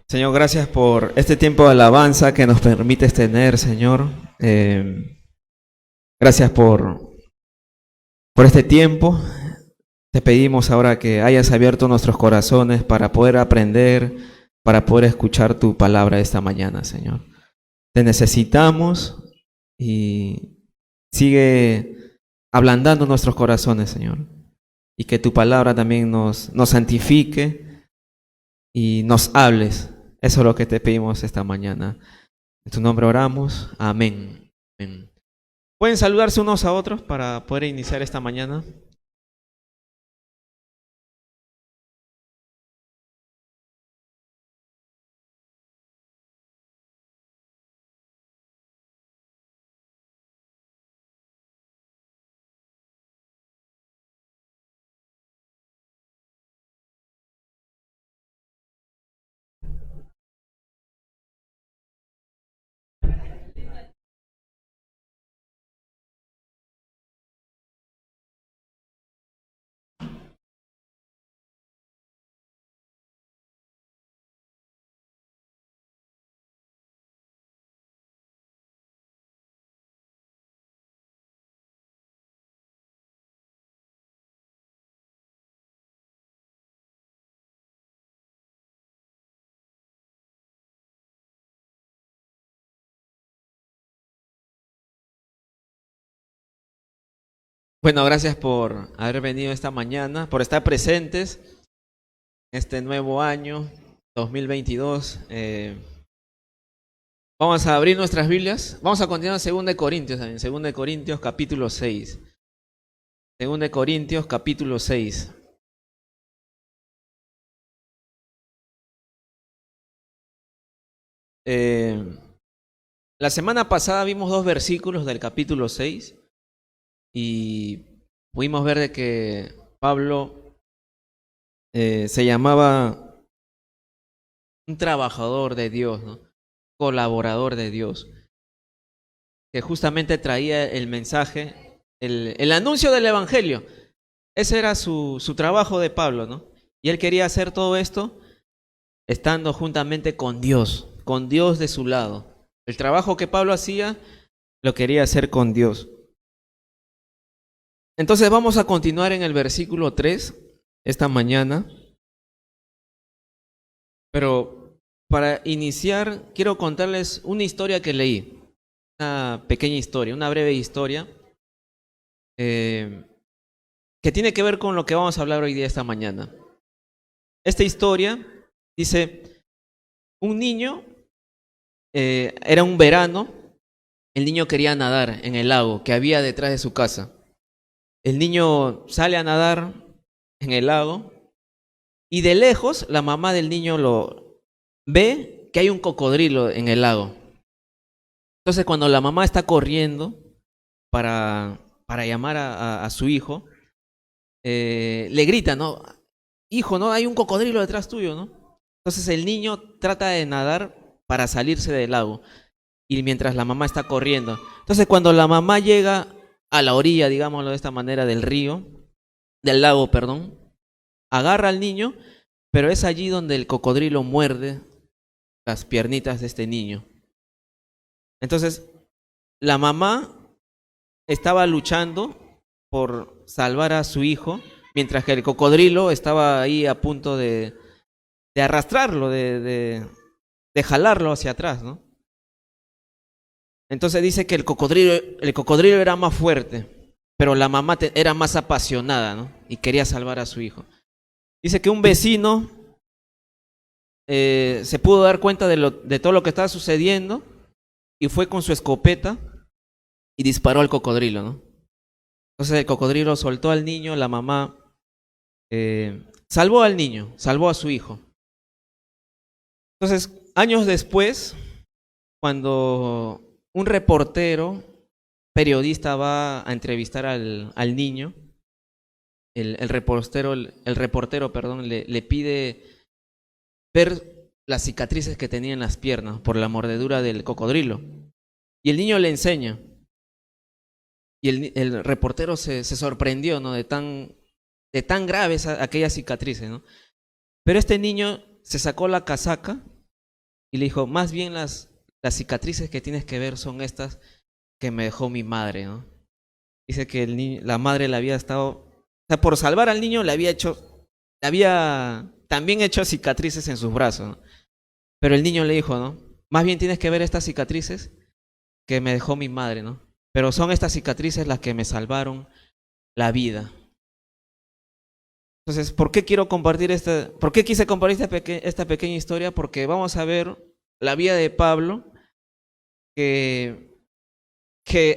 Señor, gracias por este tiempo de alabanza que nos permites tener, Señor. Gracias por este tiempo. Te pedimos ahora que hayas abierto nuestros corazones para poder aprender, para poder escuchar tu palabra esta mañana, Señor. Te necesitamos y sigue ablandando nuestros corazones, Señor. Y que tu palabra también nos santifique y nos hables. Eso es lo que te pedimos esta mañana. En tu nombre oramos. Amén. Amén. ¿Pueden saludarse unos a otros para poder iniciar esta mañana? Bueno, gracias por haber venido esta mañana, por estar presentes este nuevo año 2022. Vamos a abrir nuestras Biblias. Vamos a continuar en 2 de Corintios, en 2 de Corintios capítulo 6. 2 de Corintios capítulo 6. La semana pasada vimos 2 versículos del capítulo 6 y pudimos ver de que Pablo se llamaba un trabajador de Dios, ¿no? Colaborador de Dios, que justamente traía el mensaje, el anuncio del Evangelio. Ese era su trabajo de Pablo, ¿no? Y él quería hacer todo esto estando juntamente con Dios de su lado. El trabajo que Pablo hacía lo quería hacer con Dios. Entonces vamos a continuar en el versículo 3 esta mañana. Pero para iniciar quiero contarles una historia que leí. Una pequeña historia, una breve historia que tiene que ver con lo que vamos a hablar hoy día esta mañana. Esta historia dice, un niño, era un verano, el niño quería nadar en el lago que había detrás de su casa. El niño sale a nadar en el lago y de lejos la mamá del niño lo ve que hay un cocodrilo en el lago. Entonces cuando la mamá está corriendo para llamar a su hijo, le grita, ¿no? Hijo, ¿no? Hay un cocodrilo detrás tuyo, ¿no? Entonces el niño trata de nadar para salirse del lago y mientras la mamá está corriendo. Entonces cuando la mamá llega a la orilla, digámoslo de esta manera, del lago, perdón, agarra al niño, pero es allí donde el cocodrilo muerde las piernitas de este niño. Entonces la mamá estaba luchando por salvar a su hijo, mientras que el cocodrilo estaba ahí a punto de arrastrarlo, de jalarlo hacia atrás, ¿no? Entonces dice que el cocodrilo era más fuerte, pero la mamá era más apasionada, ¿no? Y quería salvar a su hijo. Dice que un vecino se pudo dar cuenta de todo lo que estaba sucediendo y fue con su escopeta y disparó al cocodrilo, ¿no? Entonces el cocodrilo soltó al niño, la mamá salvó al niño, salvó a su hijo. Entonces, años después, cuando un reportero, periodista va a entrevistar al niño, el reportero, perdón, le pide ver las cicatrices que tenía en las piernas por la mordedura del cocodrilo. Y el niño le enseña. Y el reportero se sorprendió, ¿no? De tan graves aquellas cicatrices, ¿no? Pero este niño se sacó la casaca y le dijo, más bien las cicatrices que tienes que ver son estas que me dejó mi madre, ¿no? Dice que la madre le había estado, o sea, por salvar al niño le había también hecho cicatrices en sus brazos, ¿no? Pero el niño le dijo, ¿no? Más bien tienes que ver estas cicatrices que me dejó mi madre, ¿no? Pero son estas cicatrices las que me salvaron la vida. Entonces, ¿por qué quise compartir esta pequeña historia? Porque vamos a ver la vida de Pablo, que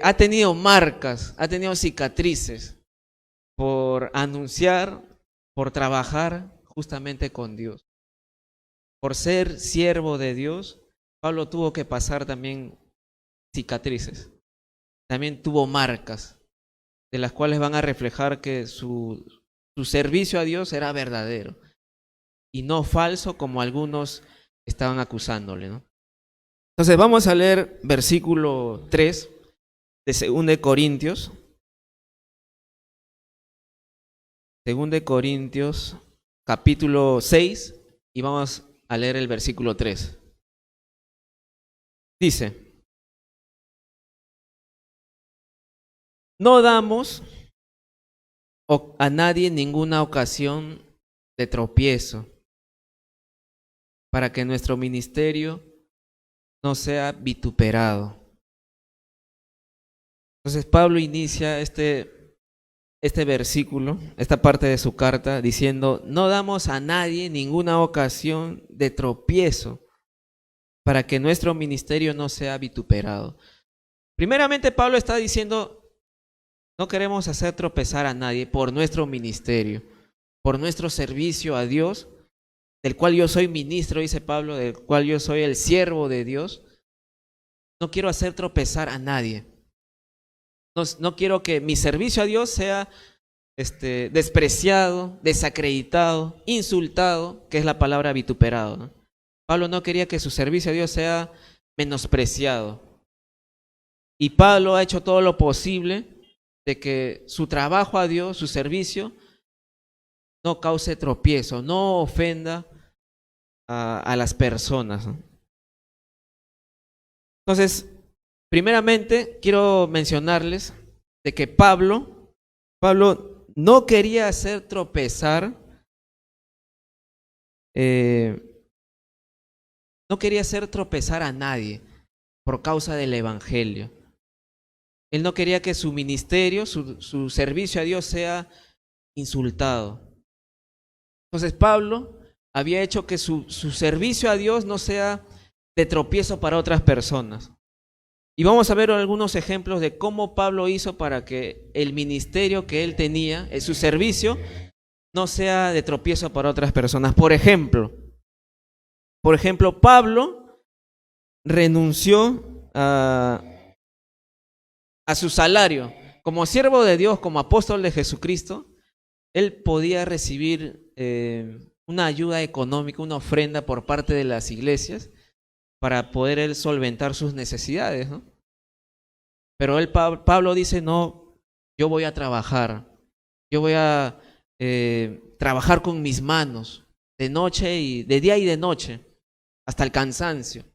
ha tenido marcas, ha tenido cicatrices por anunciar, por trabajar justamente con Dios. Por ser siervo de Dios, Pablo tuvo que pasar también cicatrices. También tuvo marcas, de las cuales van a reflejar que su servicio a Dios era verdadero y no falso como algunos estaban acusándole, ¿no? Entonces vamos a leer versículo 3 de 2 de Corintios. 2 de Corintios, capítulo 6, y vamos a leer el versículo 3. Dice, no damos a nadie ninguna ocasión de tropiezo para que nuestro ministerio no sea vituperado. Entonces Pablo inicia este versículo, esta parte de su carta, diciendo, no damos a nadie ninguna ocasión de tropiezo para que nuestro ministerio no sea vituperado. Primeramente Pablo está diciendo, no queremos hacer tropezar a nadie por nuestro ministerio, por nuestro servicio a Dios, del cual yo soy ministro, dice Pablo, del cual yo soy el siervo de Dios. No quiero hacer tropezar a nadie. No quiero que mi servicio a Dios sea despreciado, desacreditado, insultado, que es la palabra vituperado, ¿no? Pablo no quería que su servicio a Dios sea menospreciado. Y Pablo ha hecho todo lo posible de que su trabajo a Dios, su servicio, no cause tropiezo, no ofenda a las personas, ¿no? Entonces, primeramente, quiero mencionarles de que Pablo no quería hacer tropezar, a nadie por causa del evangelio. Él no quería que su ministerio, su servicio a Dios sea insultado. Entonces Pablo había hecho que su servicio a Dios no sea de tropiezo para otras personas. Y vamos a ver algunos ejemplos de cómo Pablo hizo para que el ministerio que él tenía, su servicio, no sea de tropiezo para otras personas. Por ejemplo, Pablo renunció a su salario. Como siervo de Dios, como apóstol de Jesucristo, él podía recibir una ayuda económica, una ofrenda por parte de las iglesias para poder él solventar sus necesidades, ¿no? Pero Pablo dice, no, yo voy a trabajar, yo voy a trabajar con mis manos, de noche y de día y de noche, hasta el cansancio,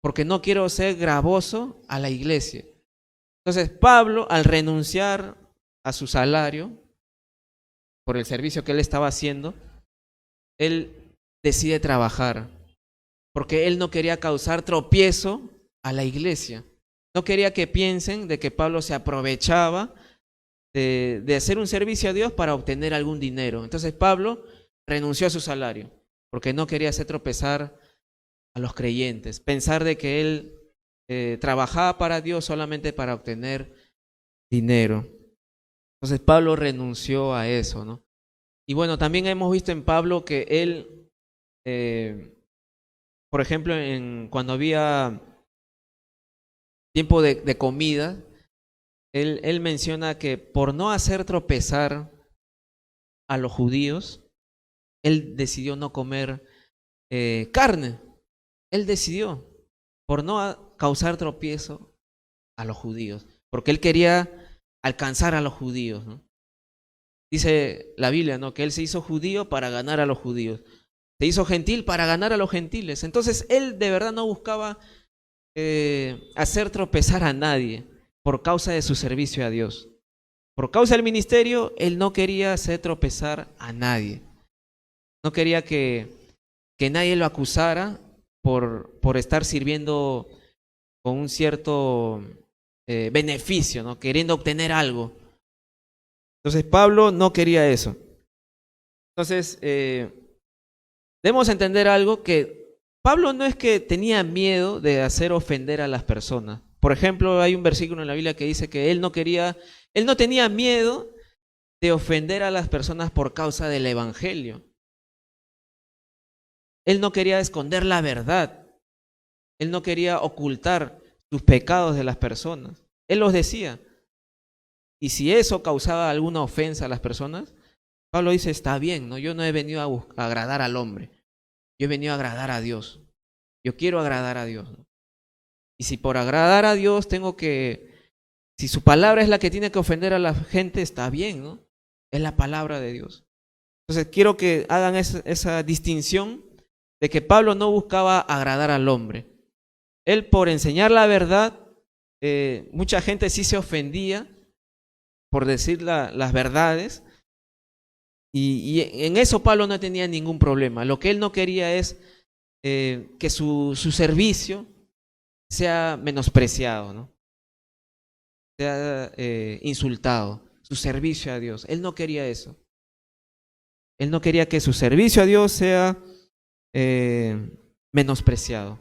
porque no quiero ser gravoso a la iglesia. Entonces Pablo, al renunciar a su salario por el servicio que él estaba haciendo, él decide trabajar, porque él no quería causar tropiezo a la iglesia. No quería que piensen de que Pablo se aprovechaba de hacer un servicio a Dios para obtener algún dinero. Entonces Pablo renunció a su salario, porque no quería hacer tropezar a los creyentes, pensar de que él trabajaba para Dios solamente para obtener dinero. Entonces Pablo renunció a eso, ¿no? Y bueno, también hemos visto en Pablo que él, por ejemplo, cuando había tiempo de comida, él menciona que por no hacer tropezar a los judíos, él decidió no comer carne. Él decidió por no causar tropiezo a los judíos, porque él quería alcanzar a los judíos, ¿no? Dice la Biblia, ¿no?, que él se hizo judío para ganar a los judíos. Se hizo gentil para ganar a los gentiles. Entonces él de verdad no buscaba hacer tropezar a nadie por causa de su servicio a Dios. Por causa del ministerio, él no quería hacer tropezar a nadie. No quería que nadie lo acusara por estar sirviendo con un cierto beneficio, ¿no? Queriendo obtener algo. Entonces Pablo no quería eso. Entonces, debemos entender algo, que Pablo no es que tenía miedo de hacer ofender a las personas. Por ejemplo, hay un versículo en la Biblia que dice que él no tenía miedo de ofender a las personas por causa del evangelio. Él no quería esconder la verdad. Él no quería ocultar sus pecados de las personas. Él los decía. Y si eso causaba alguna ofensa a las personas, Pablo dice, está bien, ¿no? Yo no he venido a agradar al hombre. Yo he venido a agradar a Dios. Yo quiero agradar a Dios, ¿no? Y si por agradar a Dios si su palabra es la que tiene que ofender a la gente, está bien, ¿no? Es la palabra de Dios. Entonces quiero que hagan esa distinción de que Pablo no buscaba agradar al hombre. Él, por enseñar la verdad, mucha gente sí se ofendía por decir las verdades, y en eso Pablo no tenía ningún problema. Lo que él no quería es que su servicio sea menospreciado, ¿no? Sea insultado, su servicio a Dios. Él no quería eso. Él no quería que su servicio a Dios sea menospreciado.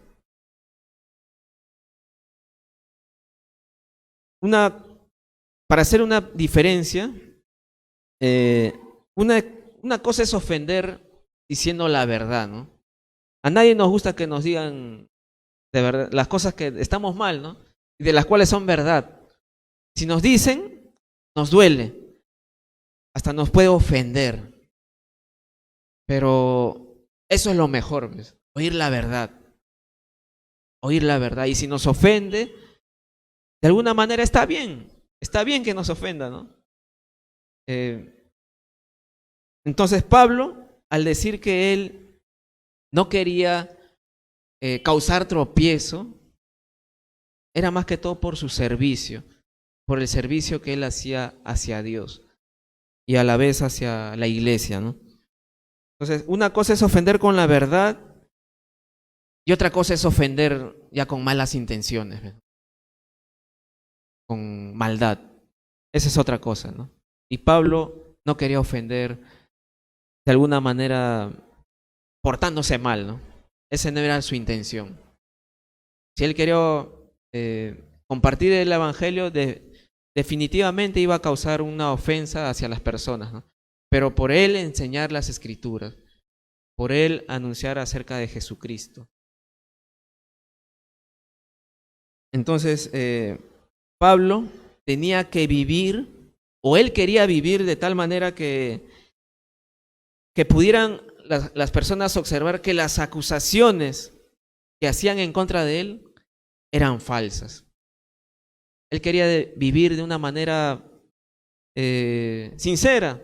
Para hacer una diferencia, una cosa es ofender diciendo la verdad, ¿no? A nadie nos gusta que nos digan de verdad las cosas que estamos mal, ¿no? Y de las cuales son verdad. Si nos dicen, nos duele, hasta nos puede ofender. Pero eso es lo mejor, ¿ves? Oír la verdad. Oír la verdad. Y si nos ofende, de alguna manera está bien que nos ofenda, ¿no? Entonces Pablo, al decir que él no quería causar tropiezo, era más que todo por su servicio, por el servicio que él hacía hacia Dios y a la vez hacia la iglesia, ¿no? Entonces, una cosa es ofender con la verdad y otra cosa es ofender ya con malas intenciones, ¿ves? Con maldad. Esa es otra cosa, ¿no? Y Pablo no quería ofender de alguna manera portándose mal, ¿no? Esa no era su intención. Si él quería compartir el evangelio, definitivamente iba a causar una ofensa hacia las personas, ¿no? Pero por él enseñar las escrituras, por él anunciar acerca de Jesucristo. Entonces, Pablo tenía que vivir, o él quería vivir de tal manera que pudieran las personas observar que las acusaciones que hacían en contra de él eran falsas. Él quería vivir de una manera sincera,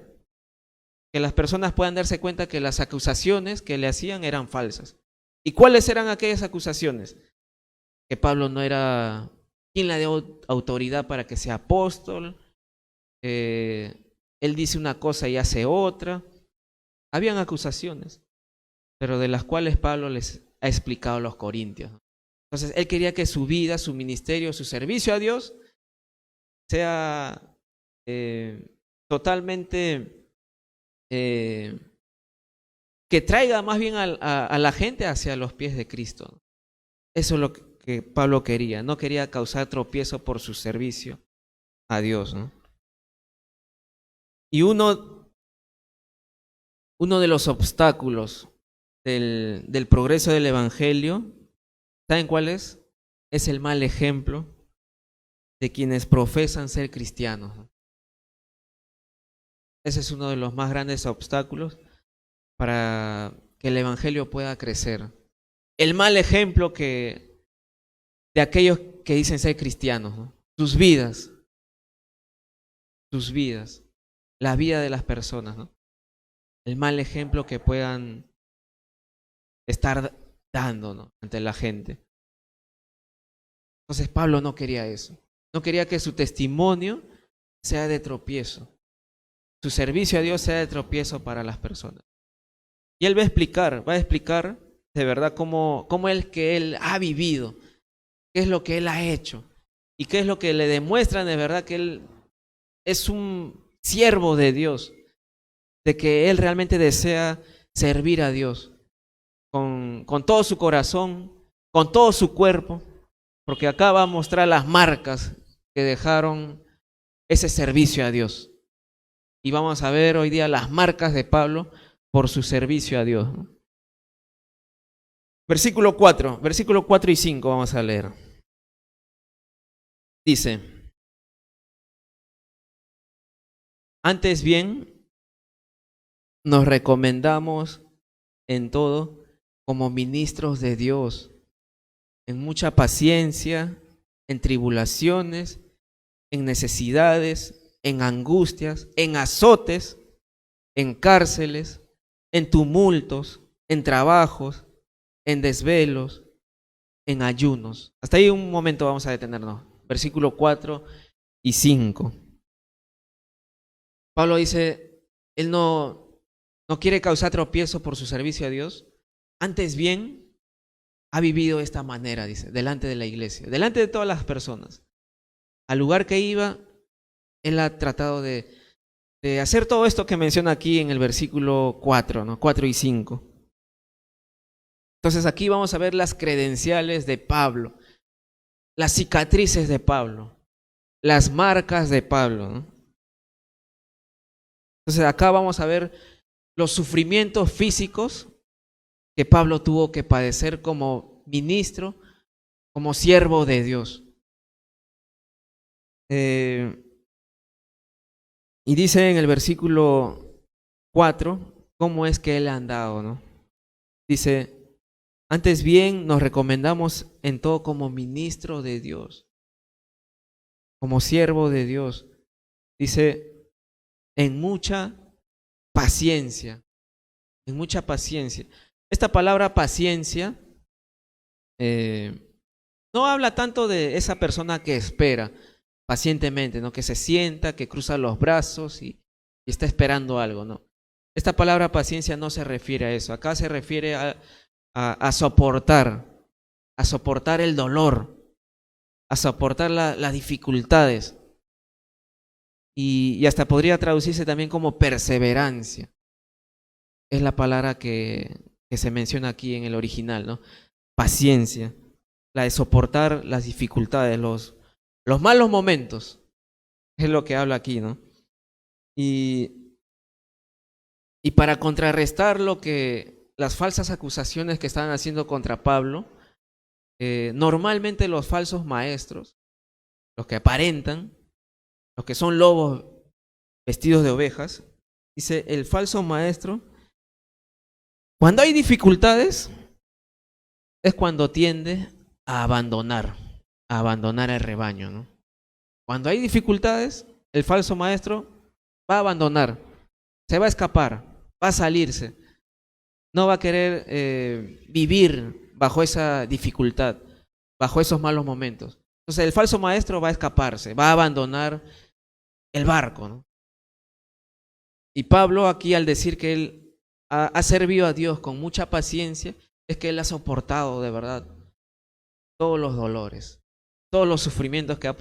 que las personas puedan darse cuenta que las acusaciones que le hacían eran falsas. ¿Y cuáles eran aquellas acusaciones? Que Pablo no era quien le dio autoridad para que sea apóstol, él dice una cosa y hace otra. Habían acusaciones, pero de las cuales Pablo les ha explicado a los corintios. Entonces, él quería que su vida, su ministerio, su servicio a Dios sea totalmente, que traiga más bien a la gente hacia los pies de Cristo. Eso es lo que Pablo quería. No quería causar tropiezo por su servicio a Dios, ¿no? Y uno de los obstáculos del progreso del evangelio, ¿saben cuál es? Es el mal ejemplo de quienes profesan ser cristianos, ¿no? Ese es uno de los más grandes obstáculos para que el evangelio pueda crecer. El mal ejemplo de aquellos que dicen ser cristianos, ¿no? Sus vidas, la vida de las personas, ¿no? El mal ejemplo que puedan estar dando, ¿no?, ante la gente. Entonces Pablo no quería eso. No quería que su testimonio sea de tropiezo. Su servicio a Dios sea de tropiezo para las personas. Y él va a explicar de verdad cómo él ha vivido, qué es lo que él ha hecho y qué es lo que le demuestra de verdad que él es un siervo de Dios, de que él realmente desea servir a Dios con todo su corazón, con todo su cuerpo, porque acá va a mostrar las marcas que dejaron ese servicio a Dios. Y vamos a ver hoy día las marcas de Pablo por su servicio a Dios. Versículo 4 y 5 vamos a leer. Dice: antes bien, nos recomendamos en todo como ministros de Dios, en mucha paciencia, en tribulaciones, en necesidades, en angustias, en azotes, en cárceles, en tumultos, en trabajos, en desvelos, en ayunos. Hasta ahí un momento vamos a detenernos. Versículo 4 y 5. Pablo dice, él no quiere causar tropiezo por su servicio a Dios. Antes bien, ha vivido de esta manera, dice, delante de la iglesia, delante de todas las personas. Al lugar que iba, él ha tratado de hacer todo esto que menciona aquí en el versículo 4, ¿no? 4 y 5. Entonces aquí vamos a ver las credenciales de Pablo, las cicatrices de Pablo, las marcas de Pablo, ¿no? Entonces acá vamos a ver los sufrimientos físicos que Pablo tuvo que padecer como ministro, como siervo de Dios. Y dice en el versículo 4 cómo es que él ha andado, ¿no? Dice, antes bien nos recomendamos en todo como ministro de Dios, como siervo de Dios. Dice, en mucha paciencia, en mucha paciencia. Esta palabra paciencia no habla tanto de esa persona que espera pacientemente, ¿no?, que se sienta, que cruza los brazos y está esperando algo, ¿no? Esta palabra paciencia no se refiere a eso. Acá se refiere a soportar el dolor, a soportar las dificultades. Y hasta podría traducirse también como perseverancia. Es la palabra que se menciona aquí en el original, ¿no? Paciencia, la de soportar las dificultades, los malos momentos. Es lo que habla aquí, ¿no? Y para contrarrestar las falsas acusaciones que estaban haciendo contra Pablo, normalmente los falsos maestros, los que aparentan, los que son lobos vestidos de ovejas, dice el falso maestro, cuando hay dificultades, es cuando tiende a abandonar el rebaño, ¿no? Cuando hay dificultades, el falso maestro va a abandonar, se va a escapar, va a salirse, no va a querer vivir bajo esa dificultad, bajo esos malos momentos. Entonces el falso maestro va a escaparse, va a abandonar el barco, ¿no? Y Pablo aquí, al decir que él ha servido a Dios con mucha paciencia, es que él ha soportado de verdad todos los dolores, todos los sufrimientos que hayan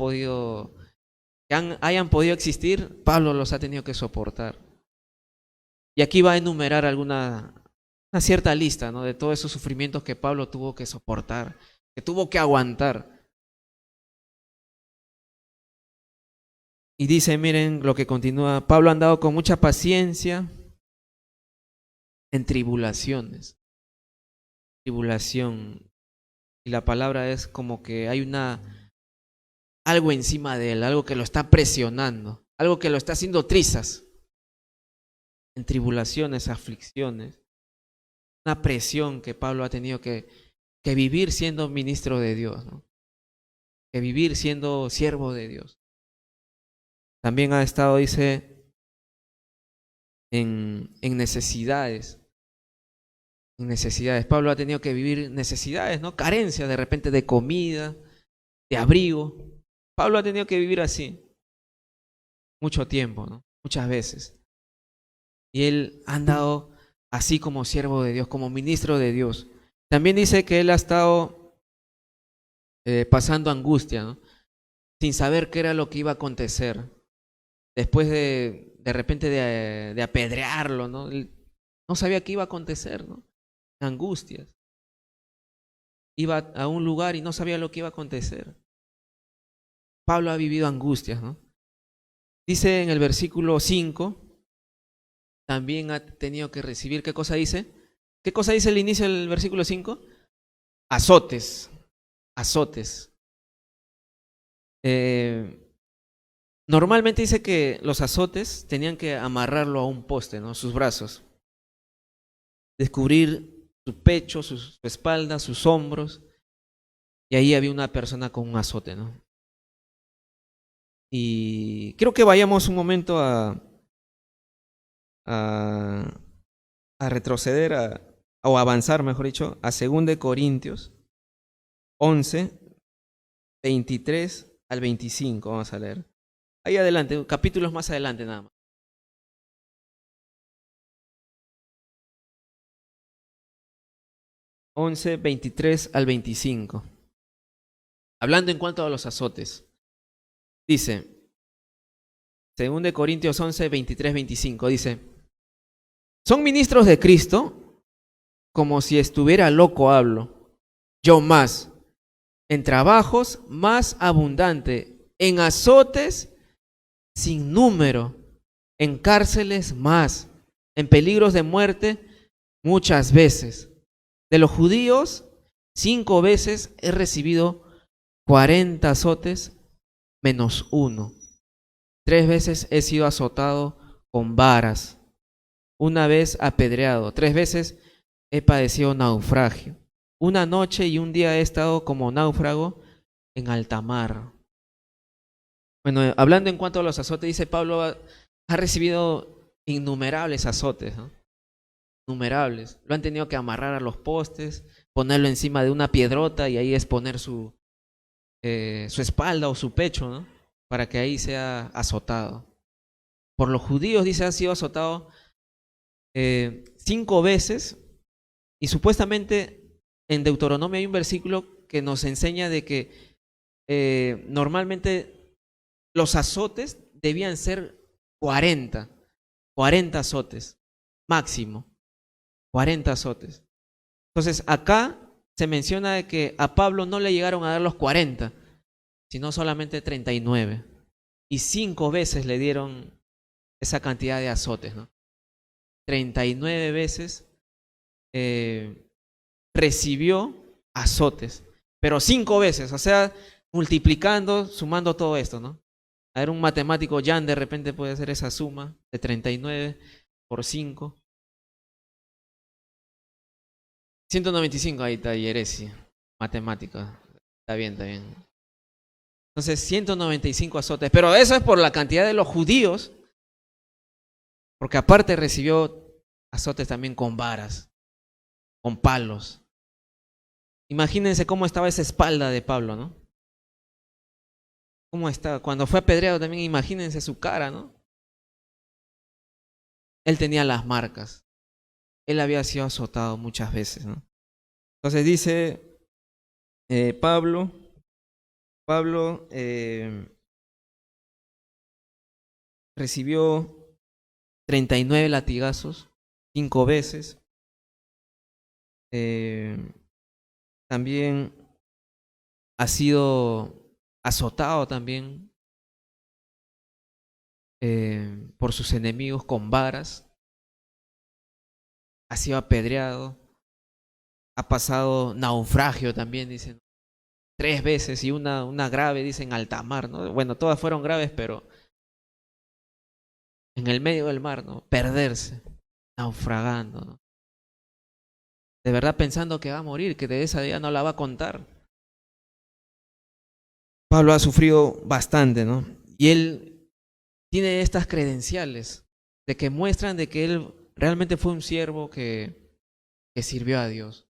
podido existir, Pablo los ha tenido que soportar. Y aquí va a enumerar una cierta lista, ¿no?, de todos esos sufrimientos que Pablo tuvo que soportar, que tuvo que aguantar. Y dice, miren lo que continúa, Pablo ha andado con mucha paciencia en tribulaciones. Tribulación. Y la palabra es como que hay algo encima de él, algo que lo está presionando, algo que lo está haciendo trizas. En tribulaciones, aflicciones. Una presión que Pablo ha tenido que vivir siendo ministro de Dios, ¿no?, que vivir siendo siervo de Dios. También ha estado, dice, en necesidades. en necesidades. Pablo ha tenido que vivir necesidades, ¿no? Carencias de repente de comida, de abrigo. Pablo ha tenido que vivir así mucho tiempo, ¿no? Muchas veces. Y él ha andado así como siervo de Dios, como ministro de Dios. También dice que él ha estado pasando angustia, ¿no? Sin saber qué era lo que iba a acontecer. Después de repente de apedrearlo, ¿no? Él no sabía qué iba a acontecer, ¿no? Angustias. Iba a un lugar y no sabía lo que iba a acontecer. Pablo ha vivido angustias, ¿no? Dice en el versículo 5, también ha tenido que recibir, ¿qué cosa dice? ¿Qué cosa dice el inicio del versículo 5? Azotes, azotes. Normalmente dice que los azotes tenían que amarrarlo a un poste, ¿no? Sus brazos. Descubrir su pecho, su espalda, sus hombros. Y ahí había una persona con un azote, ¿no? Y quiero que vayamos un momento a retroceder, o avanzar, mejor dicho, a 2 Corintios 11, 23 al 25. Vamos a leer. Ahí adelante, capítulos más adelante nada más. Once, 23 al 25. Hablando en cuanto a los azotes. Dice, 2 Corintios 11, 23, 25, dice, son ministros de Cristo, como si estuviera loco hablo, yo más, en trabajos más abundante, en azotes sin número, en cárceles más, en peligros de muerte muchas veces. De los judíos, 5 veces he recibido 40 azotes menos 1. 3 veces he sido azotado con varas, 1 vez apedreado, 3 veces he padecido naufragio. 1 noche y 1 día he estado como náufrago en alta mar. Bueno, hablando en cuanto a los azotes, dice Pablo, ha recibido innumerables azotes, ¿no? Innumerables. Lo han tenido que amarrar a los postes, ponerlo encima de una piedrota y ahí exponer su espalda o su pecho, ¿no? Para que ahí sea azotado. Por los judíos, dice, ha sido azotado 5 veces, y supuestamente en Deuteronomio hay un versículo que nos enseña de que normalmente los azotes debían ser 40 azotes, máximo, 40 azotes. Entonces acá se menciona de que a Pablo no le llegaron a dar los 40, sino solamente 39. Y 5 veces le dieron esa cantidad de azotes, ¿no? 39 veces recibió azotes, pero 5 veces, o sea, multiplicando, sumando todo esto, ¿no? A ver, un matemático, Jan, de repente puede hacer esa suma de 39 por 5. 195, ahí está Yeresi, matemática. Está bien, está bien. Entonces, 195 azotes, pero eso es por la cantidad de los judíos, porque aparte recibió azotes también con varas, con palos. Imagínense cómo estaba esa espalda de Pablo, ¿no? ¿Cómo está? Cuando fue apedreado también, imagínense su cara, ¿no? Él tenía las marcas. Él había sido azotado muchas veces, ¿no? Entonces dice Pablo recibió 39 latigazos, 5 veces. También ha sido azotado también por sus enemigos con varas. Ha sido apedreado. Ha pasado naufragio también, dicen. 3 veces y una grave, dicen, alta mar, ¿no? Bueno, todas fueron graves, pero en el medio del mar, ¿no? Perderse, naufragando, ¿no? De verdad pensando que va a morir, que de esa día no la va a contar. Pablo ha sufrido bastante, ¿no? Y él tiene estas credenciales de que muestran de que él realmente fue un siervo que que sirvió a Dios.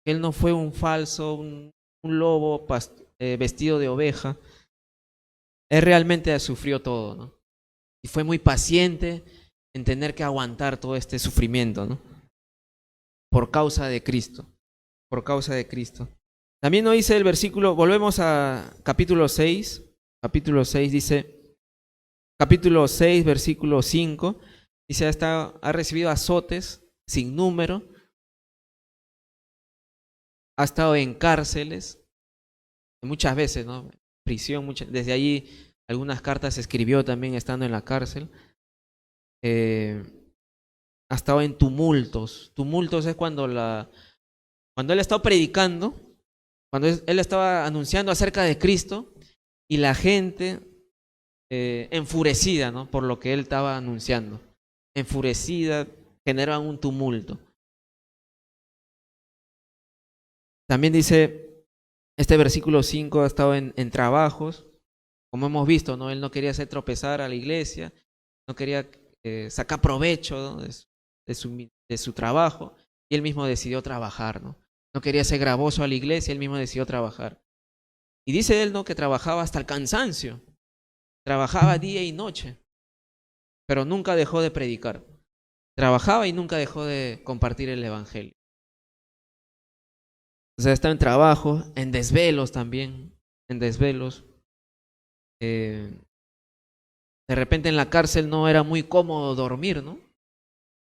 Él no fue un falso, un lobo vestido de oveja. Él realmente sufrió todo, ¿no? Y fue muy paciente en tener que aguantar todo este sufrimiento, ¿no? Por causa de Cristo. Por causa de Cristo. También nos dice el versículo, volvemos a capítulo 6. Capítulo 6 dice, capítulo 6, versículo 5, dice, ha recibido azotes sin número, ha estado en cárceles, muchas veces, ¿no? Prisión, desde allí algunas cartas escribió también estando en la cárcel. Ha estado en tumultos. Tumultos es cuando él estaba predicando, cuando él estaba anunciando acerca de Cristo y la gente enfurecida, ¿no? Por lo que él estaba anunciando. Enfurecida, generaban un tumulto. También dice, este versículo 5 ha estado en trabajos, como hemos visto, ¿no? Él no quería hacer tropezar a la iglesia, no quería sacar provecho, ¿no? de su trabajo, y él mismo decidió trabajar, ¿no? No quería ser gravoso a la iglesia, él mismo decidió trabajar. Y dice él, ¿no? Que trabajaba hasta el cansancio, trabajaba día y noche, pero nunca dejó de predicar. Trabajaba y nunca dejó de compartir el evangelio. O sea, estaba en trabajo, en desvelos también, en desvelos. De repente en la cárcel no era muy cómodo dormir, ¿no?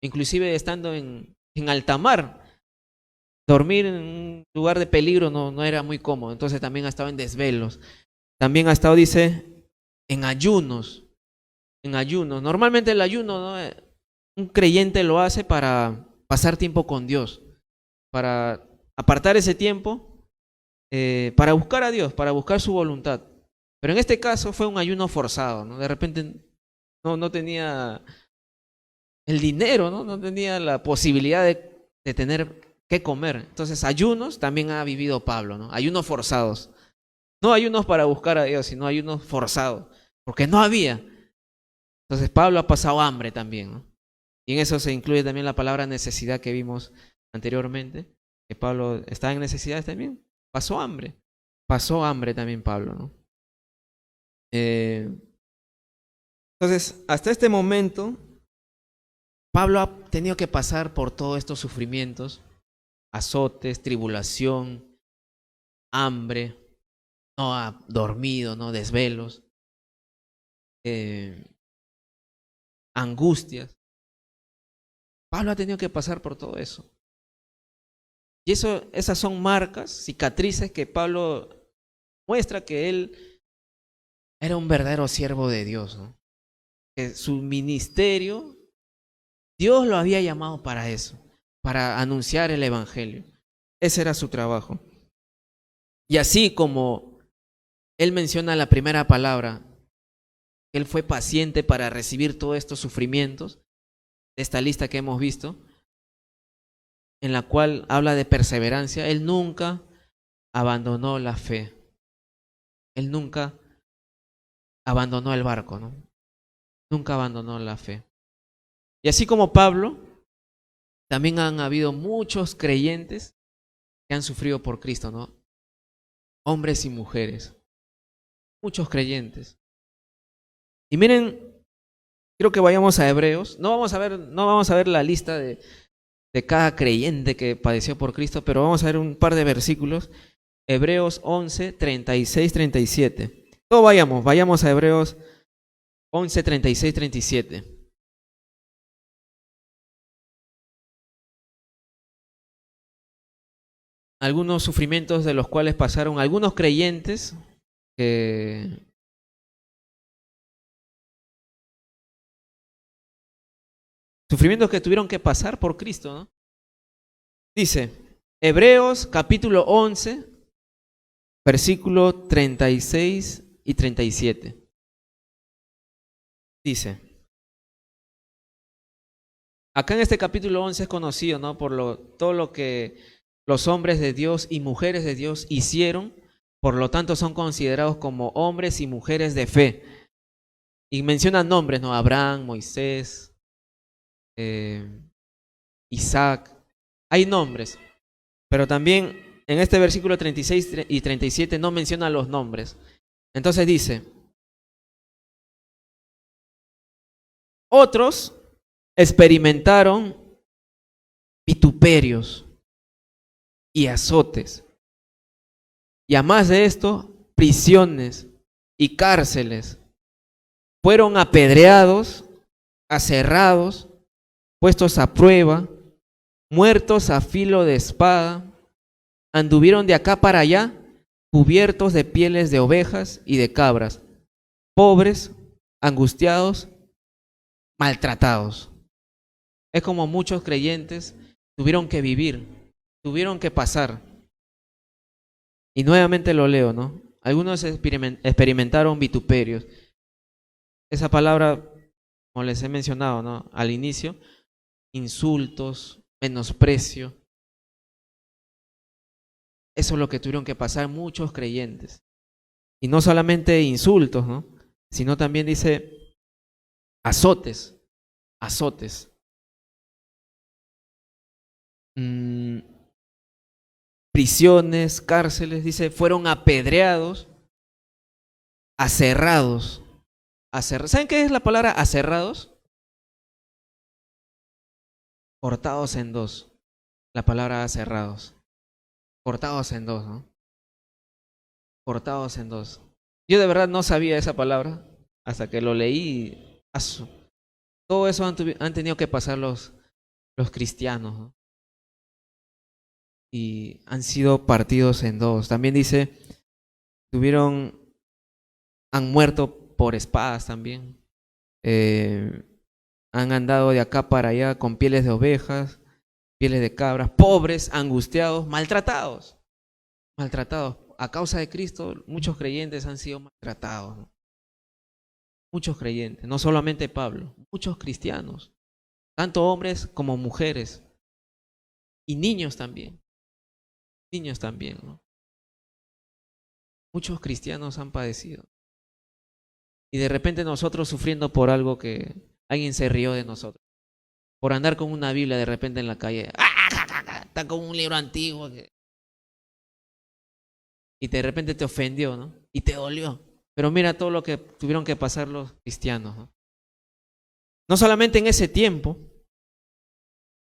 Inclusive estando en alta mar, dormir en un lugar de peligro no era muy cómodo. Entonces también ha estado en desvelos. También ha estado, dice, en ayunos. En ayunos. Normalmente el ayuno, ¿no? Un creyente lo hace para pasar tiempo con Dios, para apartar ese tiempo, para buscar a Dios, para buscar su voluntad. Pero en este caso fue un ayuno forzado, ¿no? De repente no tenía el dinero, ¿no? No tenía la posibilidad de tener que comer. Entonces ayunos también ha vivido Pablo, ¿no? Ayunos forzados. No ayunos para buscar a Dios, sino ayunos forzados, porque no había. Entonces Pablo ha pasado hambre también, ¿no? Y en eso se incluye también la palabra necesidad que vimos anteriormente, que Pablo está en necesidades también. Pasó hambre también Pablo, ¿no? Entonces, hasta este momento, Pablo ha tenido que pasar por todos estos sufrimientos, azotes, tribulación, hambre, no ha dormido, no desvelos, angustias. Pablo ha tenido que pasar por todo eso. Y esas son marcas, cicatrices que Pablo muestra que él era un verdadero siervo de Dios, ¿no? Que su ministerio, Dios lo había llamado para eso, para anunciar el evangelio. Ese era su trabajo. Y así como él menciona la primera palabra, él fue paciente para recibir todos estos sufrimientos, de esta lista que hemos visto, en la cual habla de perseverancia. Él nunca abandonó la fe. Él nunca abandonó el barco, ¿no? Nunca abandonó la fe. Y así como Pablo, también han habido muchos creyentes que han sufrido por Cristo, ¿no? Hombres y mujeres. Muchos creyentes. Y miren, quiero que vayamos a Hebreos. No vamos a ver la lista de cada creyente que padeció por Cristo, pero vamos a ver un par de versículos. Hebreos 11, 36, 37. Todos vayamos a Hebreos 11, 36, 37. Algunos sufrimientos de los cuales pasaron algunos creyentes sufrimientos que tuvieron que pasar por Cristo, ¿no? Dice, Hebreos capítulo 11, versículo 36 y 37. Dice, acá en este capítulo 11 es conocido, ¿no? Por todo lo que los hombres de Dios y mujeres de Dios hicieron, por lo tanto son considerados como hombres y mujeres de fe. Y mencionan nombres, ¿no? Abraham, Moisés, Isaac, Hay nombres, pero también en este versículo 36 y 37 no menciona los nombres. Entonces dice, otros experimentaron vituperios y azotes, y además de esto, prisiones y cárceles. Fueron apedreados, aserrados, puestos a prueba, muertos a filo de espada, anduvieron de acá para allá, cubiertos de pieles de ovejas y de cabras, pobres, angustiados, maltratados. Es como muchos creyentes tuvieron que vivir, tuvieron que pasar. Y nuevamente lo leo, ¿no? Algunos experimentaron vituperios. Esa palabra, como les he mencionado, ¿no? Al inicio, insultos, menosprecio. Eso es lo que tuvieron que pasar muchos creyentes. Y no solamente insultos, ¿no? Sino también dice azotes, azotes. Prisiones, cárceles, dice, fueron apedreados, aserrados. ¿Saben qué es la palabra aserrados? Cortados en dos. La palabra aserrados. Cortados en dos, ¿no? Cortados en dos. Yo de verdad no sabía esa palabra hasta que lo leí. Todo eso han tenido que pasar los cristianos, ¿no? Y han sido partidos en dos. También dice, han muerto por espadas también. Han andado de acá para allá con pieles de ovejas, pieles de cabras, pobres, angustiados, maltratados. Maltratados. A causa de Cristo, muchos creyentes han sido maltratados, ¿no? Muchos creyentes, no solamente Pablo, muchos cristianos, tanto hombres como mujeres, y niños también, ¿no? Muchos cristianos han padecido. Y de repente nosotros sufriendo por algo que alguien se rió de nosotros. Por andar con una Biblia de repente en la calle. Está con un libro antiguo. Y de repente te ofendió, ¿no? Y te dolió. Pero mira todo lo que tuvieron que pasar los cristianos, ¿no? No solamente en ese tiempo,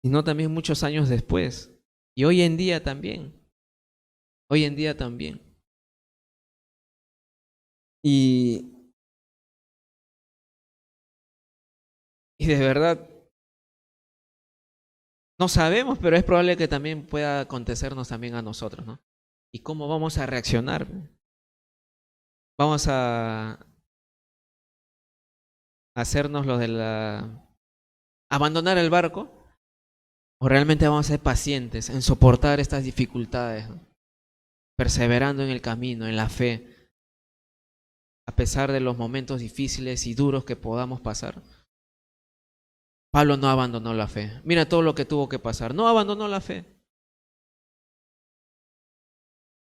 sino también muchos años después. Y hoy en día también. Hoy en día también. Y de verdad, no sabemos, pero es probable que también pueda acontecernos también a nosotros, ¿no? ¿Y cómo vamos a reaccionar? ¿Vamos a hacernos lo de abandonar el barco? ¿O realmente vamos a ser pacientes en soportar estas dificultades, ¿no? Perseverando en el camino, en la fe, a pesar de los momentos difíciles y duros que podamos pasar? Pablo no abandonó la fe. Mira todo lo que tuvo que pasar. No abandonó la fe.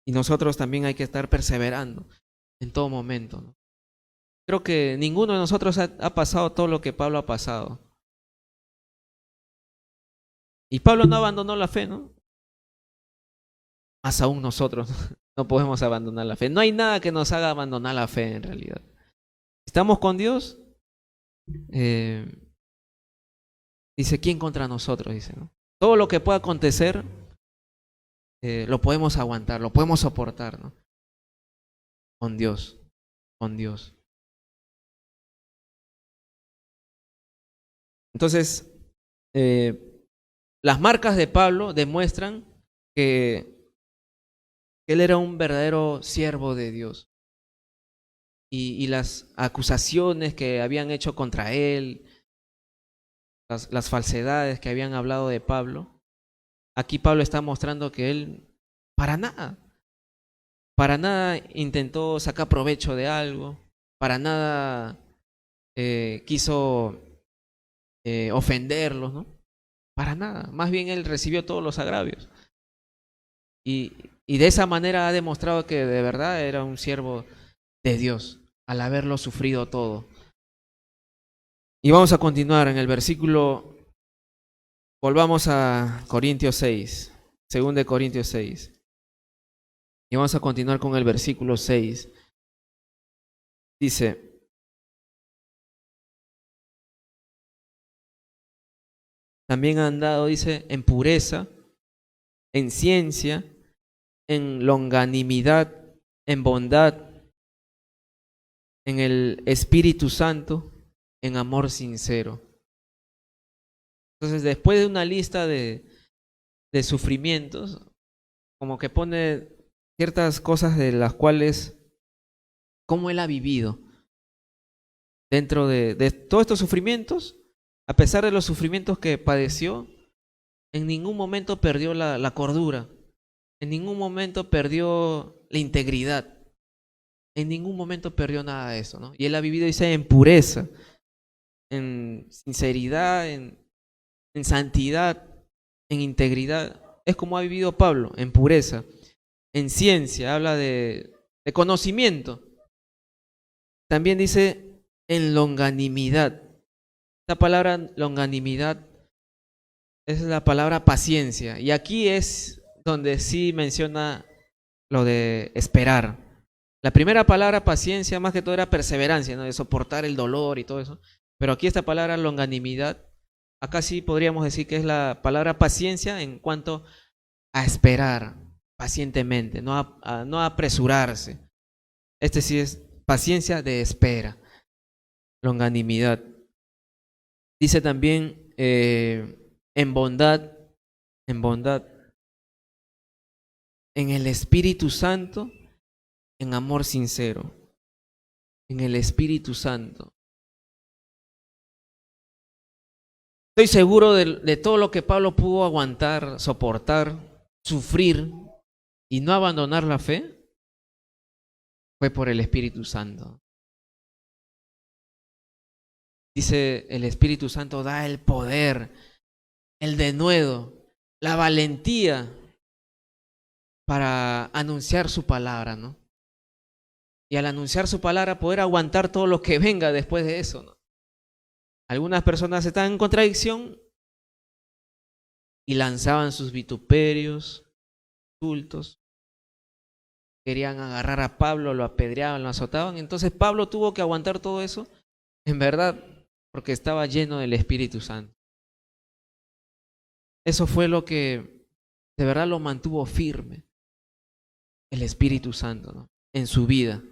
Y nosotros también hay que estar perseverando en todo momento, ¿no? Creo que ninguno de nosotros ha pasado todo lo que Pablo ha pasado. Y Pablo no abandonó la fe, ¿no? Más aún nosotros no podemos abandonar la fe. No hay nada que nos haga abandonar la fe en realidad. Estamos con Dios. Dice, ¿quién contra nosotros? Dice, ¿no? Todo lo que pueda acontecer, lo podemos aguantar, lo podemos soportar, ¿no? Con Dios, con Dios. Entonces, las marcas de Pablo demuestran que él era un verdadero siervo de Dios. Y las acusaciones que habían hecho contra él, las falsedades que habían hablado de Pablo, aquí Pablo está mostrando que él para nada intentó sacar provecho de algo, para nada quiso ofenderlos, ¿no? Para nada, más bien él recibió todos los agravios. Y de esa manera ha demostrado que de verdad era un siervo de Dios, al haberlo sufrido todo. Y vamos a continuar en el versículo volvamos a Corintios 6, 2 de Corintios 6. Y vamos a continuar con el versículo 6. Dice: también han andado, dice, en pureza, en ciencia, en longanimidad, en bondad, en el Espíritu Santo, en amor sincero. Entonces, después de una lista de sufrimientos, como que pone ciertas cosas de las cuales, cómo él ha vivido dentro de todos estos sufrimientos. A pesar de los sufrimientos que padeció, en ningún momento perdió la cordura, en ningún momento perdió la integridad, en ningún momento perdió nada de eso, ¿no? Y él ha vivido, dice, en pureza, en sinceridad, en santidad, en integridad. Es como ha vivido Pablo, en pureza, en ciencia, habla de conocimiento. También dice en longanimidad. Esta palabra longanimidad es la palabra paciencia. Y aquí es donde sí menciona lo de esperar. La primera palabra paciencia más que todo era perseverancia, ¿no? De soportar el dolor y todo eso. Pero aquí esta palabra longanimidad, acá sí podríamos decir que es la palabra paciencia en cuanto a esperar pacientemente, no a apresurarse. Este sí es paciencia de espera, longanimidad. Dice también en bondad, en el Espíritu Santo, en amor sincero, en el Espíritu Santo. Estoy seguro de todo lo que Pablo pudo aguantar, soportar, sufrir y no abandonar la fe, fue por el Espíritu Santo. Dice, el Espíritu Santo da el poder, el denuedo, la valentía para anunciar su palabra, ¿no? Y al anunciar su palabra, poder aguantar todo lo que venga después de eso, ¿no? Algunas personas estaban en contradicción y lanzaban sus vituperios, insultos. Querían agarrar a Pablo, lo apedreaban, lo azotaban. Entonces Pablo tuvo que aguantar todo eso, en verdad, porque estaba lleno del Espíritu Santo. Eso fue lo que de verdad lo mantuvo firme, el Espíritu Santo, ¿no? En su vida.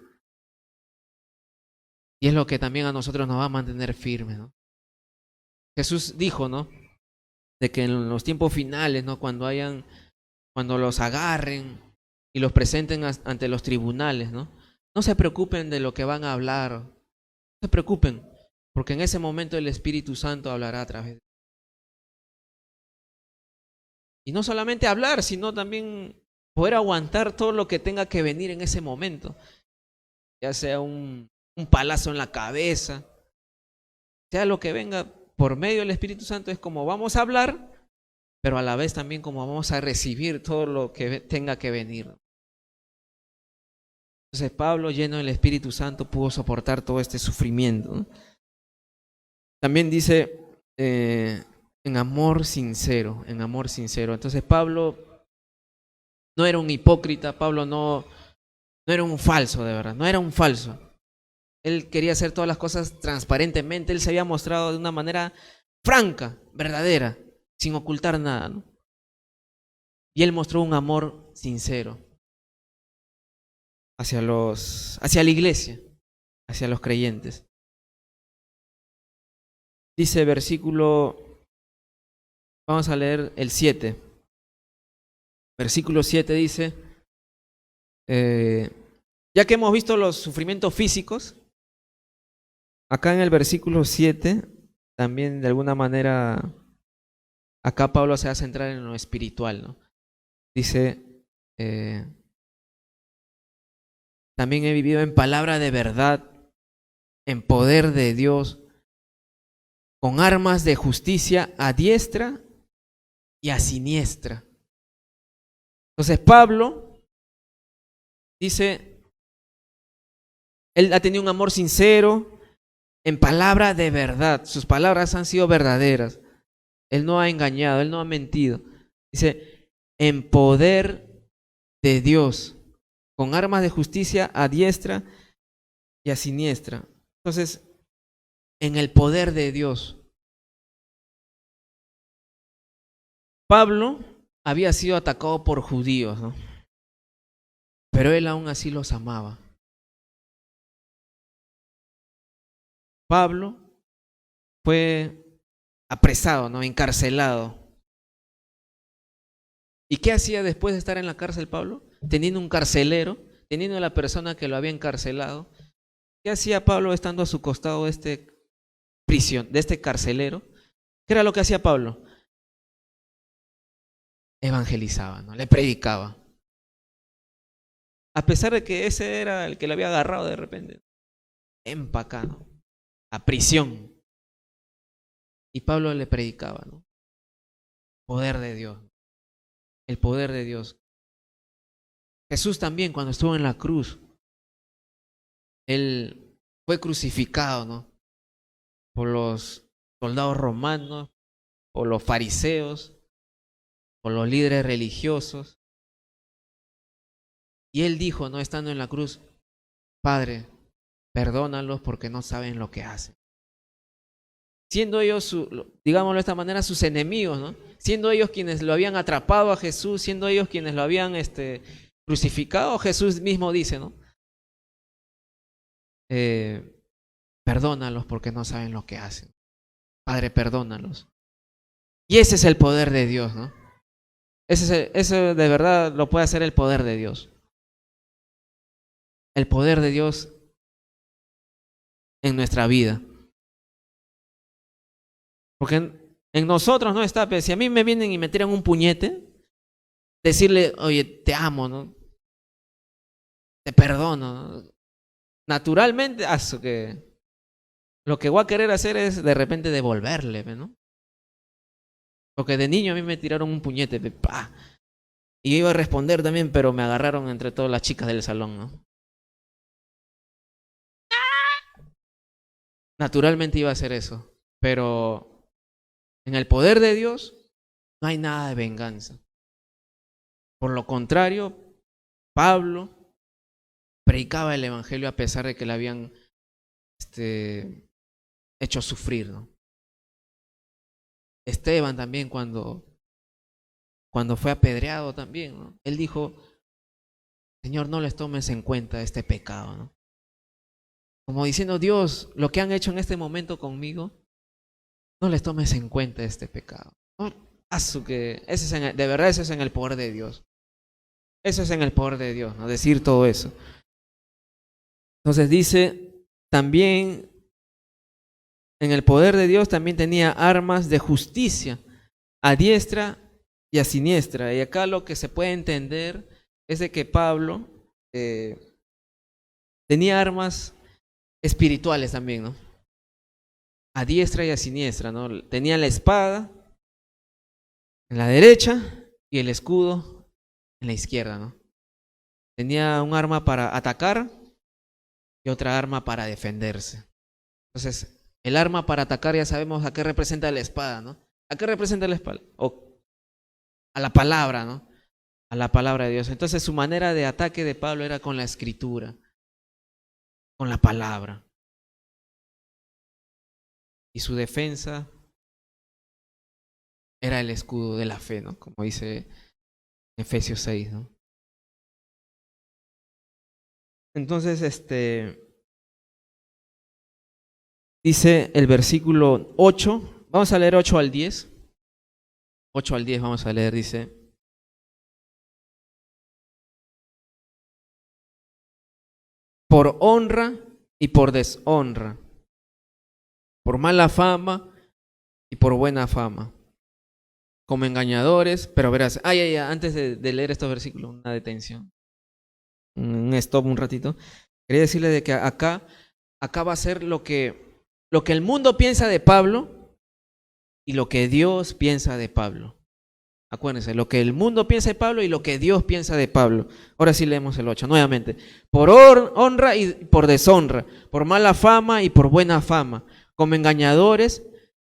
Y es lo que también a nosotros nos va a mantener firmes, ¿no? Jesús dijo, ¿no? De que en los tiempos finales, ¿no? Cuando los agarren y los presenten ante los tribunales, ¿no? No se preocupen de lo que van a hablar, no se preocupen, porque en ese momento el Espíritu Santo hablará a través de... Y no solamente hablar, sino también poder aguantar todo lo que tenga que venir en ese momento, ya sea un palazo en la cabeza, sea lo que venga por medio del Espíritu Santo. Es como vamos a hablar, pero a la vez también como vamos a recibir todo lo que tenga que venir. Entonces Pablo, lleno del Espíritu Santo, pudo soportar todo este sufrimiento, ¿no? También dice en amor sincero, en amor sincero. Entonces Pablo no era un hipócrita, Pablo no era un falso, de verdad, no era un falso. Él quería hacer todas las cosas transparentemente, él se había mostrado de una manera franca, verdadera, sin ocultar nada, ¿no? Y él mostró un amor sincero hacia la iglesia, hacia los creyentes. Dice versículo, vamos a leer el 7. Versículo 7 dice, ya que hemos visto los sufrimientos físicos, acá en el versículo 7, también de alguna manera, acá Pablo se va a centrar en lo espiritual, ¿no? Dice, también he vivido en palabra de verdad, en poder de Dios, con armas de justicia a diestra y a siniestra. Entonces Pablo dice, él ha tenido un amor sincero, en palabra de verdad. Sus palabras han sido verdaderas. Él no ha engañado, Él no ha mentido. Dice, en poder de Dios, con armas de justicia a diestra y a siniestra. Entonces, en el poder de Dios. Pablo había sido atacado por judíos, ¿no? Pero él aún así los amaba. Pablo fue apresado, ¿no? Encarcelado. ¿Y qué hacía después de estar en la cárcel Pablo? Teniendo un carcelero, teniendo a la persona que lo había encarcelado. ¿Qué hacía Pablo estando a su costado de este carcelero? ¿Qué era lo que hacía Pablo? Evangelizaba, ¿no? Le predicaba. A pesar de que ese era el que lo había agarrado de repente. Empacado. A prisión. Y Pablo le predicaba, ¿no? Poder de Dios. El poder de Dios. Jesús también, cuando estuvo en la cruz, él fue crucificado, ¿no? Por los soldados romanos, por los fariseos, por los líderes religiosos. Y él dijo, ¿no? Estando en la cruz, Padre, perdónalos porque no saben lo que hacen. Siendo ellos, digámoslo de esta manera, sus enemigos, ¿no? Siendo ellos quienes lo habían atrapado a Jesús, siendo ellos quienes lo habían crucificado, Jesús mismo dice, ¿no? Perdónalos porque no saben lo que hacen. Padre, perdónalos. Y ese es el poder de Dios, ¿no? Ese de verdad lo puede hacer el poder de Dios. El poder de Dios en nuestra vida. Porque en nosotros no está, pero si a mí me vienen y me tiran un puñete, decirle, oye, te amo, ¿no? Te perdono, ¿no? Naturalmente, lo que voy a querer hacer es de repente devolverle, ¿no? Porque de niño a mí me tiraron un puñete, ¡pah! Y yo iba a responder también, pero me agarraron entre todas las chicas del salón, ¿no? Naturalmente iba a hacer eso, pero en el poder de Dios no hay nada de venganza. Por lo contrario, Pablo predicaba el evangelio a pesar de que le habían hecho sufrir, ¿no? Esteban también cuando fue apedreado también, ¿no? Él dijo, Señor, no les tomes en cuenta este pecado, ¿no? Como diciendo, Dios, lo que han hecho en este momento conmigo, no les tomes en cuenta este pecado. ¿No? De verdad eso es en el poder de Dios. Eso es en el poder de Dios, ¿no? Decir todo eso. Entonces dice, también en el poder de Dios también tenía armas de justicia a diestra y a siniestra. Y acá lo que se puede entender es de que Pablo tenía armas espirituales también, ¿no? A diestra y a siniestra, ¿no? Tenía la espada en la derecha y el escudo en la izquierda, ¿no? Tenía un arma para atacar y otra arma para defenderse. Entonces, el arma para atacar ya sabemos a qué representa la espada, ¿no? ¿A qué representa la espada? O a la palabra, ¿no? A la palabra de Dios. Entonces, su manera de ataque de Pablo era con la escritura, con la palabra. Y su defensa era el escudo de la fe, ¿no? Como dice Efesios 6, ¿no? Entonces, dice el versículo 8, vamos a leer 8 al 10. 8 al 10 vamos a leer, dice. Por honra y por deshonra, por mala fama y por buena fama, como engañadores, pero verás, antes de leer estos versículos, una detención, un stop un ratito. Quería decirle de que acá va a ser lo que el mundo piensa de Pablo y lo que Dios piensa de Pablo. Acuérdense, lo que el mundo piensa de Pablo y lo que Dios piensa de Pablo. Ahora sí leemos el 8 nuevamente. Por honra y por deshonra, por mala fama y por buena fama, como engañadores,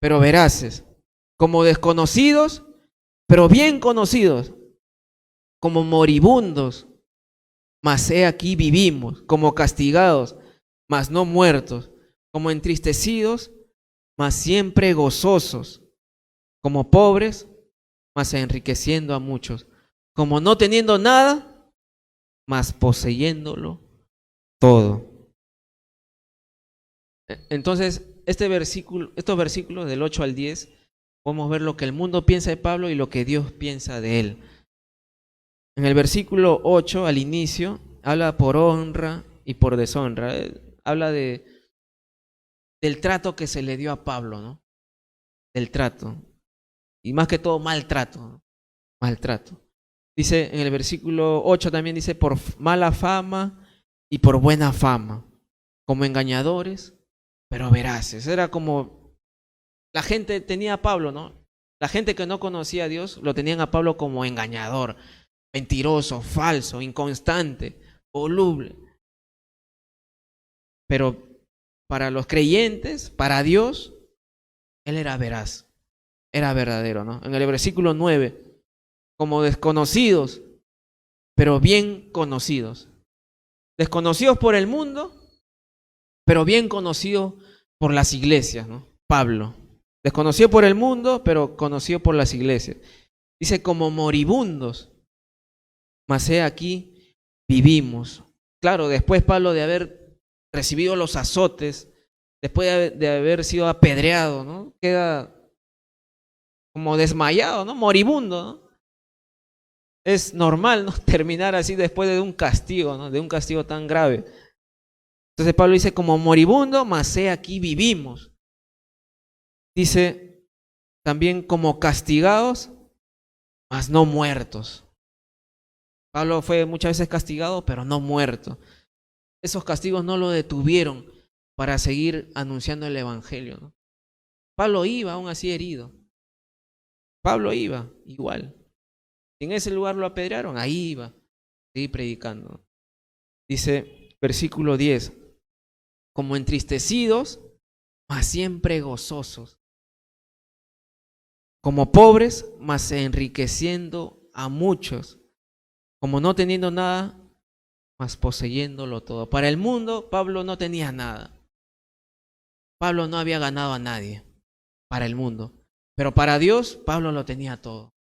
pero veraces, como desconocidos, pero bien conocidos, como moribundos, mas he aquí vivimos, como castigados, mas no muertos, como entristecidos, mas siempre gozosos, como pobres, mas enriqueciendo a muchos, como no teniendo nada, mas poseyéndolo todo. Entonces, estos versículos del 8 al 10, podemos ver lo que el mundo piensa de Pablo y lo que Dios piensa de él. En el versículo 8, al inicio, habla por honra y por deshonra. Habla del trato que se le dio a Pablo, ¿no? Del trato. Y más que todo, maltrato, ¿no? Maltrato. Dice en el versículo 8 también dice, por mala fama y por buena fama, como engañadores, pero veraces. Era como la gente tenía a Pablo, ¿no? La gente que no conocía a Dios lo tenían a Pablo como engañador, mentiroso, falso, inconstante, voluble. Pero para los creyentes, para Dios, él era veraz, era verdadero, ¿no? En el versículo 9, como desconocidos, pero bien conocidos. Desconocidos por el mundo, pero bien conocidos por las iglesias, ¿no? Pablo. Desconocido por el mundo, pero conocido por las iglesias. Dice, como moribundos, mas he aquí vivimos. Claro, después Pablo de haber recibido los azotes, después de haber sido apedreado, ¿no? Queda como desmayado, ¿no? Moribundo, ¿no? Es normal, ¿no? Terminar así después de un castigo, ¿no? De un castigo tan grave. Entonces Pablo dice, como moribundo, mas he aquí vivimos. Dice también como castigados, mas no muertos. Pablo fue muchas veces castigado, pero no muerto. Esos castigos no lo detuvieron para seguir anunciando el evangelio, ¿no? Pablo iba aún así herido. Pablo iba igual. Si en ese lugar lo apedrearon, ahí iba, seguir predicando. Dice versículo 10, como entristecidos, mas siempre gozosos, como pobres, mas enriqueciendo a muchos, como no teniendo nada, mas poseyéndolo todo. Para el mundo, Pablo no tenía nada. Pablo no había ganado a nadie para el mundo. Pero para Dios, Pablo lo tenía todo.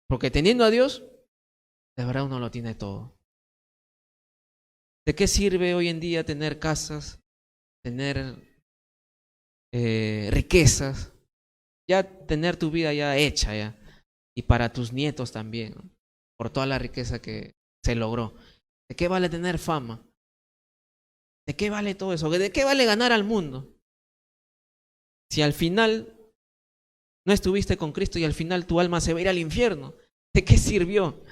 Porque teniendo a Dios, de verdad uno lo tiene todo. ¿De qué sirve hoy en día tener casas, tener riquezas, ya tener tu vida ya hecha ya? Y para tus nietos también, ¿no? Por toda la riqueza que se logró. ¿De qué vale tener fama? ¿De qué vale todo eso? ¿De qué vale ganar al mundo? Si al final no estuviste con Cristo y al final tu alma se va a ir al infierno, ¿de qué sirvió?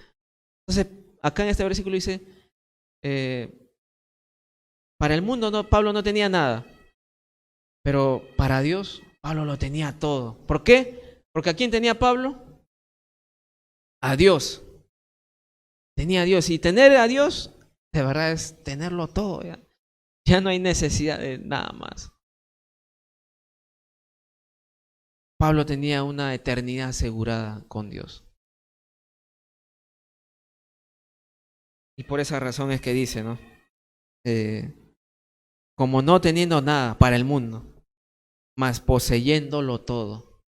Entonces, acá en este versículo dice, para el mundo no, Pablo no tenía nada, pero para Dios Pablo lo tenía todo. ¿Por qué? Porque ¿a quién tenía Pablo? A Dios. Tenía a Dios. Y tener a Dios, de verdad es tenerlo todo. Ya no hay necesidad de nada más. Pablo tenía una eternidad asegurada con Dios. Y por esa razón es que dice, ¿no? Como no teniendo nada para el mundo, mas poseyéndolo todo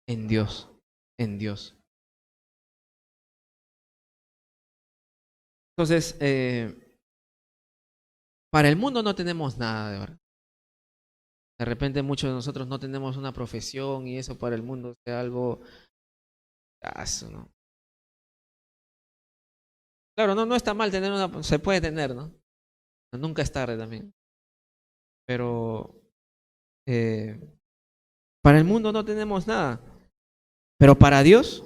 en Dios, en Dios. Entonces, para el mundo no tenemos nada, de verdad. De repente muchos de nosotros no tenemos una profesión y eso para el mundo sea algo caso, ¿no? Claro, no está mal tener una, se puede tener, ¿no? Nunca es tarde también. Pero eh, para el mundo no tenemos nada. Pero para Dios,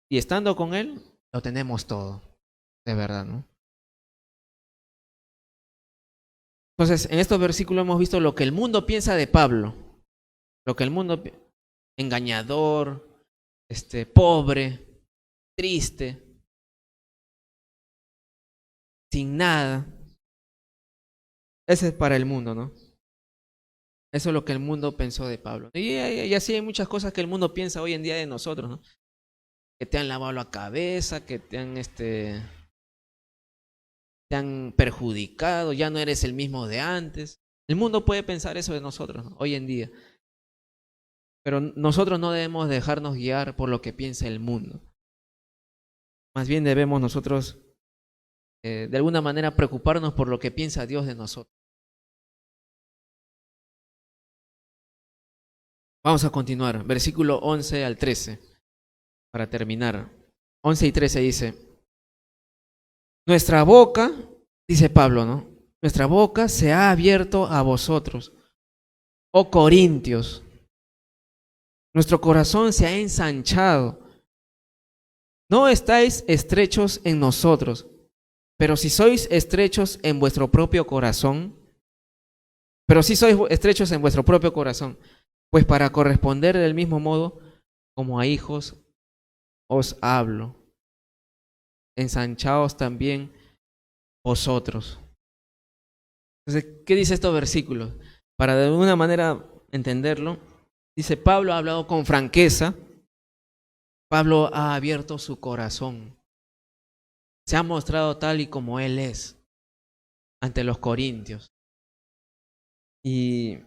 y estando con Él, lo tenemos todo. De verdad, ¿no? Entonces, en estos versículos hemos visto lo que el mundo piensa de Pablo. Lo que el mundo, engañador, pobre, triste, sin nada. Ese es para el mundo, ¿no? Eso es lo que el mundo pensó de Pablo. Y así hay muchas cosas que el mundo piensa hoy en día de nosotros, ¿no? Que te han lavado la cabeza, que te han perjudicado, ya no eres el mismo de antes. El mundo puede pensar eso de nosotros, ¿no? Hoy en día. Pero nosotros no debemos dejarnos guiar por lo que piensa el mundo. Más bien debemos nosotros, de alguna manera, preocuparnos por lo que piensa Dios de nosotros. Vamos a continuar, versículo 11 al 13, para terminar. 11 y 13 dice, nuestra boca, dice Pablo, ¿no? Nuestra boca se ha abierto a vosotros, oh Corintios. Nuestro corazón se ha ensanchado. No estáis estrechos en nosotros, pero si sois estrechos en vuestro propio corazón, pues para corresponder del mismo modo, como a hijos os hablo. Ensanchaos también vosotros. Entonces, ¿qué dice estos versículos? Para de alguna manera entenderlo, dice, Pablo ha hablado con franqueza, Pablo ha abierto su corazón, se ha mostrado tal y como él es ante los corintios. Y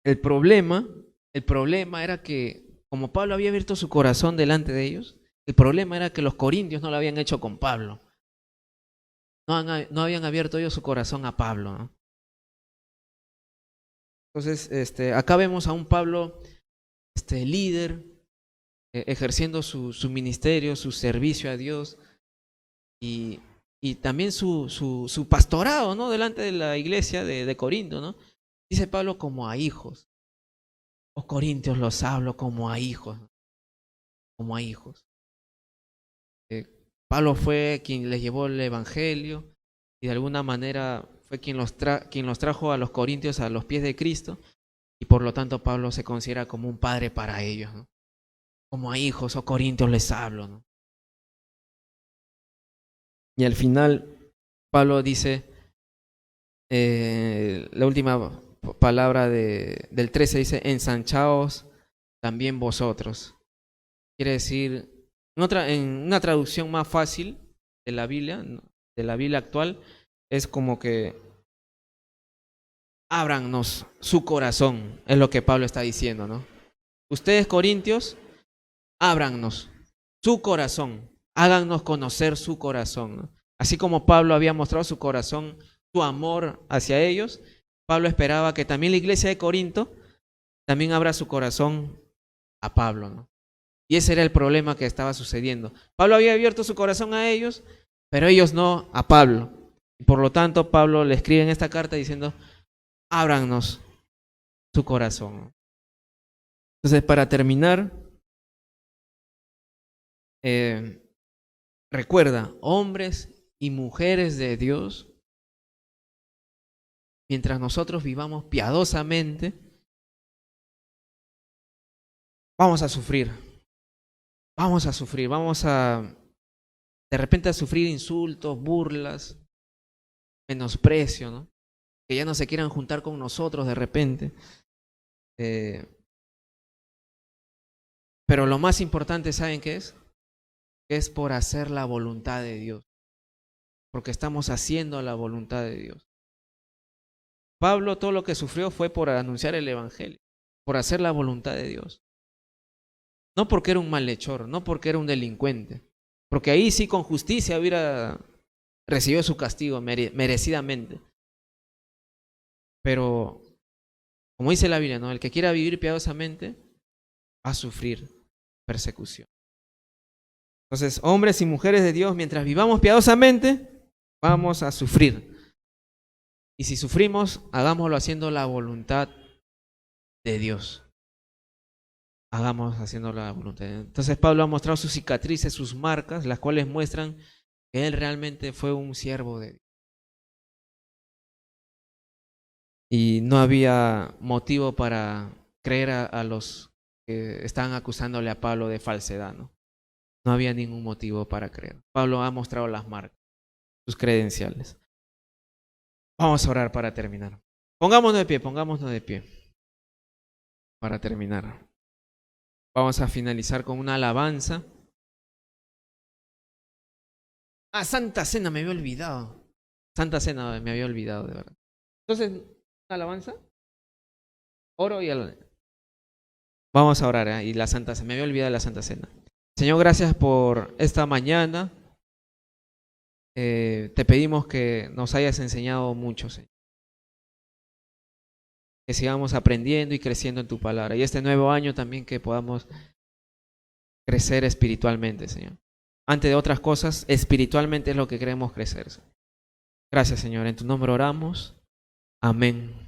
el problema era que, como Pablo había abierto su corazón delante de ellos, el problema era que los corintios no lo habían hecho con Pablo. No habían abierto ellos su corazón a Pablo, ¿no? Entonces, acá vemos a un Pablo líder, ejerciendo su ministerio, su servicio a Dios y también su pastorado, ¿no? Delante de la iglesia de Corinto, ¿no? Dice Pablo como a hijos. Los corintios los hablo como a hijos, ¿no? Como a hijos. Pablo fue quien les llevó el evangelio y de alguna manera fue quien los trajo a los corintios a los pies de Cristo y por lo tanto Pablo se considera como un padre para ellos, ¿no? Como a hijos o corintios les hablo, ¿no? Y al final Pablo dice, la última palabra del 13 dice, ensanchaos también vosotros. Quiere decir, en una traducción más fácil de la Biblia actual, es como que ábrannos su corazón, es lo que Pablo está diciendo, ¿no? Ustedes, corintios, ábrannos su corazón, hágannos conocer su corazón, ¿no? Así como Pablo había mostrado su corazón, su amor hacia ellos, Pablo esperaba que también la iglesia de Corinto también abra su corazón a Pablo, ¿no? Y ese era el problema que estaba sucediendo. Pablo había abierto su corazón a ellos, pero ellos no a Pablo. Y por lo tanto, Pablo le escribe en esta carta diciendo, ábrannos su corazón. Entonces, para terminar, recuerda, hombres y mujeres de Dios, mientras nosotros vivamos piadosamente, vamos a sufrir, vamos a de repente a sufrir insultos, burlas, menosprecio, ¿no? Que ya no se quieran juntar con nosotros de repente. Pero lo más importante, ¿saben qué es? Es por hacer la voluntad de Dios, porque estamos haciendo la voluntad de Dios. Pablo todo lo que sufrió fue por anunciar el evangelio, por hacer la voluntad de Dios. No porque era un malhechor, no porque era un delincuente, porque ahí sí con justicia hubiera recibido su castigo merecidamente. Pero, como dice la Biblia, ¿no? El que quiera vivir piadosamente va a sufrir persecución. Entonces, hombres y mujeres de Dios, mientras vivamos piadosamente, vamos a sufrir. Y si sufrimos, hagámoslo haciendo la voluntad de Dios. Hagamos haciendo la voluntad de Dios. Entonces Pablo ha mostrado sus cicatrices, sus marcas, las cuales muestran que él realmente fue un siervo de Dios. Y no había motivo para creer a los que estaban acusándole a Pablo de falsedad, ¿no? No había ningún motivo para creer. Pablo ha mostrado las marcas, sus credenciales. Vamos a orar para terminar. Pongámonos de pie para terminar. Vamos a finalizar con una alabanza. Santa Cena, me había olvidado. Santa Cena, me había olvidado, de verdad. Entonces, ¿una alabanza? Oro y alabanza. Vamos a orar, y la Santa Cena. Me había olvidado de la Santa Cena. Señor, gracias por esta mañana. Te pedimos que nos hayas enseñado mucho, Señor. Que sigamos aprendiendo y creciendo en tu palabra. Y este nuevo año también que podamos crecer espiritualmente, Señor. Antes de otras cosas, espiritualmente es lo que queremos crecer, Señor. Gracias, Señor. En tu nombre oramos. Amén.